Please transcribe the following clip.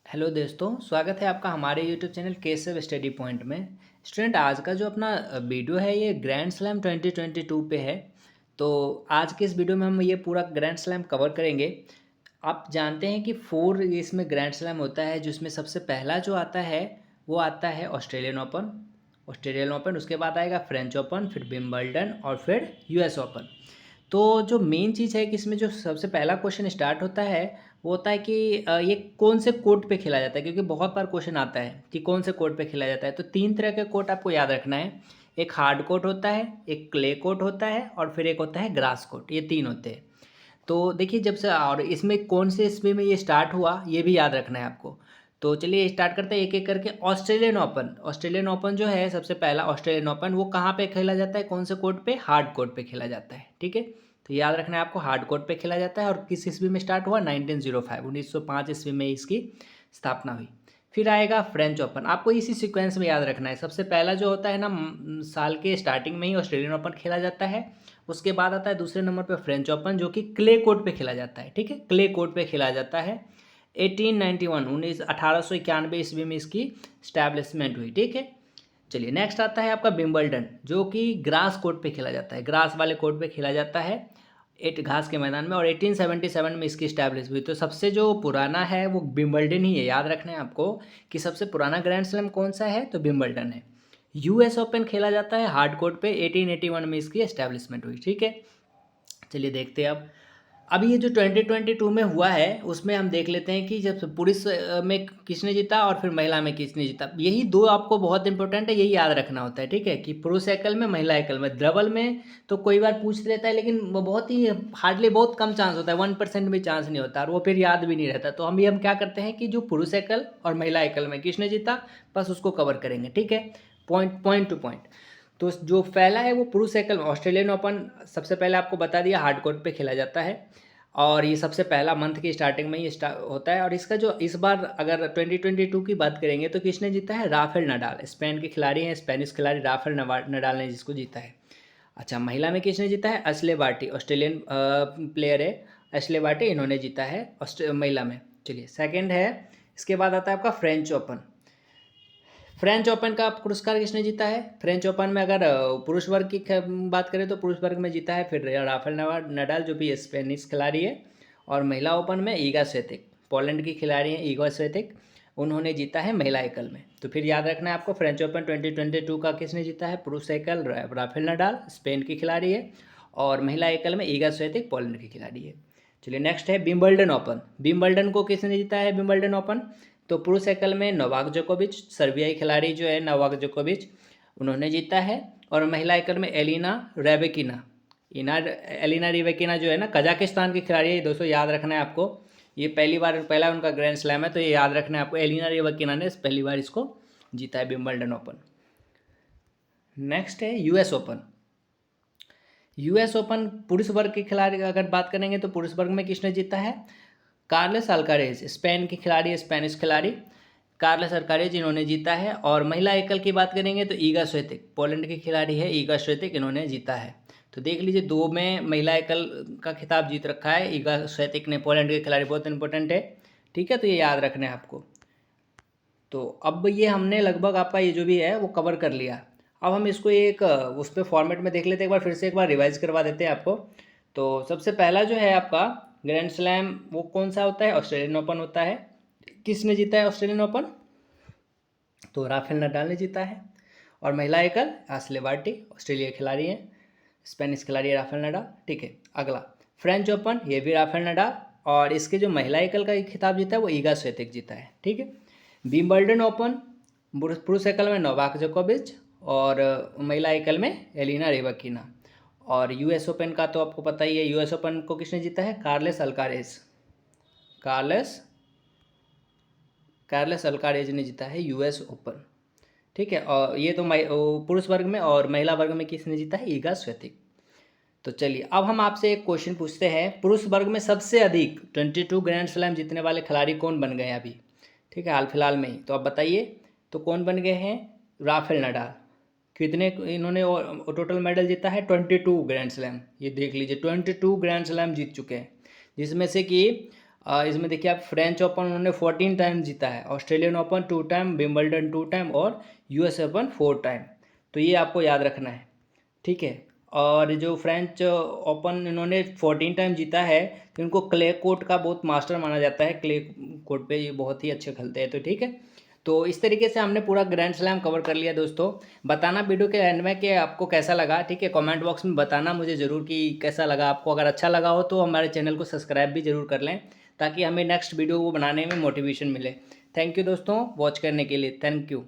Hello दोस्तों, स्वागत है आपका हमारे YouTube channel Keshav study point में। स्टूडेंट, आज का जो अपना वीडियो है ये ग्रैंड स्लैम 2022 पे है। तो आज के इस वीडियो में हम ये पूरा ग्रैंड स्लैम कवर करेंगे। आप जानते हैं कि 4 इसमें ग्रैंड स्लैम होता है, जिसमें सबसे पहला जो आता है वो आता है ऑस्ट्रेलियन ओपन, उसके बाद आएगा फ्रेंच ओपन, फिर विंबलडन और फिर यूएस ओपन। तो जो मेन चीज़ है कि इसमें जो सबसे पहला क्वेश्चन स्टार्ट होता है वो होता है कि ये कौन से कोर्ट पे खेला जाता है, क्योंकि बहुत बार क्वेश्चन आता है कि कौन से कोर्ट पे खेला जाता है। तो 3 तरह के कोर्ट आपको याद रखना है। एक हार्ड कोर्ट होता है, एक क्ले कोर्ट होता है और फिर एक होता है ग्रास कोर्ट। ये 3 होते हैं। तो देखिए, जब से और इसमें कौन से ईस्वी में ये स्टार्ट हुआ ये भी याद रखना है आपको। तो चलिए स्टार्ट करते हैं एक एक करके। ऑस्ट्रेलियन ओपन जो है, सबसे पहला ऑस्ट्रेलियन ओपन वो कहाँ पे खेला जाता है, कौन से कोर्ट पे? हार्ड कोर्ट पे खेला जाता है। ठीक है, तो याद रखना है आपको, हार्ड कोर्ट पे खेला जाता है। और किस ईस्वी में स्टार्ट हुआ? 1905 ईस्वी में इसकी स्थापना हुई। फिर आएगा फ्रेंच ओपन। आपको इसी सीक्वेंस में याद रखना है। सबसे पहला जो होता है ना, साल के स्टार्टिंग में ही ऑस्ट्रेलियन ओपन खेला जाता है। उसके बाद आता है दूसरे नंबर पे फ्रेंच ओपन, जो कि क्ले कोर्ट पे खेला जाता है। ठीक है, क्ले कोर्ट पे खेला जाता है। 1891 ईस्वी में इसकी स्टैब्लिशमेंट हुई। ठीक है, चलिए नेक्स्ट आता है आपका विंबलडन, जो कि ग्रास कोर्ट पे खेला जाता है, ग्रास वाले कोर्ट पे खेला जाता है, घास के मैदान में। और 1877 में इसकी स्टैब्लिश हुई। तो सबसे जो पुराना है वो विंबलडन ही है। याद रखना है आपको कि सबसे पुराना ग्रैंड स्लैम कौन सा है, तो विंबलडन है। यूएस ओपन खेला जाता है हार्ड कोर्ट पे, 1881 में इसकी एस्टैब्लिशमेंट हुई। ठीक है, चलिए देखते हैं अब ये जो 2022 में हुआ है उसमें हम देख लेते हैं कि जब पुरुष में किसने जीता और फिर महिला में किसने जीता। यही दो आपको बहुत इंपॉर्टेंट है, यही याद रखना होता है। ठीक है, कि पुरुष एकल में, महिला एकल में। डबल में तो कोई बार पूछ लेता है, लेकिन वो बहुत ही हार्डली, बहुत कम चांस होता है, 1% भी चांस नहीं होता और वो फिर याद भी नहीं रहता। तो हम क्या करते हैं कि जो पुरुष एकल और महिला एकल में किसने जीता, बस उसको कवर करेंगे। ठीक है, पॉइंट टू पॉइंट। तो जो पहला है वो पुरुष एकल ऑस्ट्रेलियन ओपन, सबसे पहले आपको बता दिया, हार्ड कोर्ट पे खेला जाता है। और ये सबसे पहला मंथ की स्टार्टिंग में ही होता है। और इसका जो इस बार अगर 2022 की बात करेंगे तो किसने जीता है? राफेल नडाल, स्पेन के खिलाड़ी हैं, स्पेनिश खिलाड़ी राफेल नडाल ने जिसको जीता है। अच्छा, महिला में किसने जीता है? एश्ले बार्टी, ऑस्ट्रेलियन प्लेयर है एश्ले बार्टी, इन्होंने जीता है महिला में। चलिए सेकेंड है, इसके बाद आता है आपका फ्रेंच ओपन। फ्रेंच ओपन का पुरस्कार किसने जीता है? फ्रेंच ओपन में अगर पुरुष वर्ग की बात करें तो पुरुष वर्ग में जीता है फिर राफेल नडाल, जो भी स्पेनिश खिलाड़ी है। और महिला ओपन में ईगा स्विएतेक, पोलैंड की खिलाड़ी हैं ईगा स्विएतेक, उन्होंने जीता है महिला एकल में। तो फिर याद रखना है आपको, फ्रेंच ओपन 2022 का किसने जीता है? पुरुष एकल राफेल नडाल, स्पेन की खिलाड़ी है। और महिला एकल में ईगा स्विएतेक, पोलैंड की खिलाड़ी है। चलिए नेक्स्ट है विंबलडन ओपन। विंबलडन को किसने जीता है? विंबलडन ओपन तो पुरुष एकल में नोवाक जोकोविच, सर्बियाई खिलाड़ी जो है नोवाक जोकोविच, उन्होंने जीता है। और महिला एकल में एलिना रिवेकिना जो है ना, कजाकिस्तान की खिलाड़ी है। दोस्तों याद रखना है आपको, ये पहला उनका ग्रैंड स्लैम है, तो ये याद रखना है आपको, एलिना रिवेकिना ने पहली बार इसको जीता है, विंबलडन ओपन। नेक्स्ट है यूएस ओपन। यूएस ओपन पुरुष वर्ग के खिलाड़ी अगर बात करेंगे तो पुरुष वर्ग में किसने जीता है? कार्लेस अल्कारेज, स्पेन की खिलाड़ी है, स्पेनिश खिलाड़ी कार्लेस अल्कारेज, इन्होंने जीता है। और महिला एकल की बात करेंगे तो ईगा स्विएतेक, पोलैंड की खिलाड़ी है ईगा स्विएतेक, इन्होंने जीता है। तो देख लीजिए, 2 में महिला एकल का खिताब जीत रखा है ईगा स्विएतेक ने, पोलैंड के खिलाड़ी, बहुत इंपॉर्टेंट है। ठीक है, तो ये याद रखना है आपको। तो अब ये हमने लगभग आपका ये जो भी है वो कवर कर लिया। अब हम इसको एक उस पर फॉर्मेट में देख लेते हैं, एक बार फिर से एक बार रिवाइज करवा देते हैं आपको। तो सबसे पहला जो है आपका ग्रैंड स्लैम वो कौन सा होता है? ऑस्ट्रेलियन ओपन होता है। किसने जीता है ऑस्ट्रेलियन ओपन? तो राफेल नडाल ने जीता है। और महिला एकल एश्ले बार्टी, ऑस्ट्रेलिया खिलाड़ी हैं, स्पेनिश खिलाड़ी है राफेल नडाल। ठीक है, अगला फ्रेंच ओपन, ये भी राफेल नडाल। और इसके जो महिला एकल का खिताब जीता है वो ईगा स्विएतेक जीता है। ठीक है, विंबलडन ओपन पुरुष एकल में नोवाक जोकोविच, और महिला एकल में एलिना रिवाकिना। और यूएस ओपन का तो आपको पता ही है, यूएस ओपन को किसने जीता है? कार्लेस अल्कारेज ने जीता है यूएस ओपन। ठीक है, और ये तो पुरुष वर्ग में। और महिला वर्ग में किसने जीता है? ईगा स्विएतेक। तो चलिए अब हम आपसे एक क्वेश्चन पूछते हैं, पुरुष वर्ग में सबसे अधिक 22 ग्रैंड स्लैम जीतने वाले खिलाड़ी कौन बन गए अभी? ठीक है, हाल फिलहाल में ही। तो आप बताइए, तो कौन बन गए हैं? Rafael Nadal. कितने इन्होंने टोटल मेडल जीता है? 22 ग्रैंड स्लैम। ये देख लीजिए, 22 ग्रैंड स्लैम जीत चुके हैं, जिसमें से कि इसमें देखिए आप फ्रेंच ओपन उन्होंने 14 टाइम जीता है, Australian open 2 time, Wimbledon 2 time और यूएस ओपन 4 टाइम। तो ये आपको याद रखना है, ठीक है। और जो फ्रेंच ओपन इन्होंने 14 टाइम जीता है, तो इनको क्ले कोर्ट का बहुत मास्टर माना जाता है, क्ले कोर्ट पे ये बहुत ही अच्छे खेलते हैं। तो ठीक है, तो इस तरीके से हमने पूरा ग्रैंड स्लैम कवर कर लिया दोस्तों। बताना वीडियो के एंड में कि आपको कैसा लगा, ठीक है। कमेंट बॉक्स में बताना मुझे ज़रूर कि कैसा लगा आपको। अगर अच्छा लगा हो तो हमारे चैनल को सब्सक्राइब भी ज़रूर कर लें, ताकि हमें नेक्स्ट वीडियो को बनाने में मोटिवेशन मिले। थैंक यू दोस्तों वॉच करने के लिए, थैंक यू।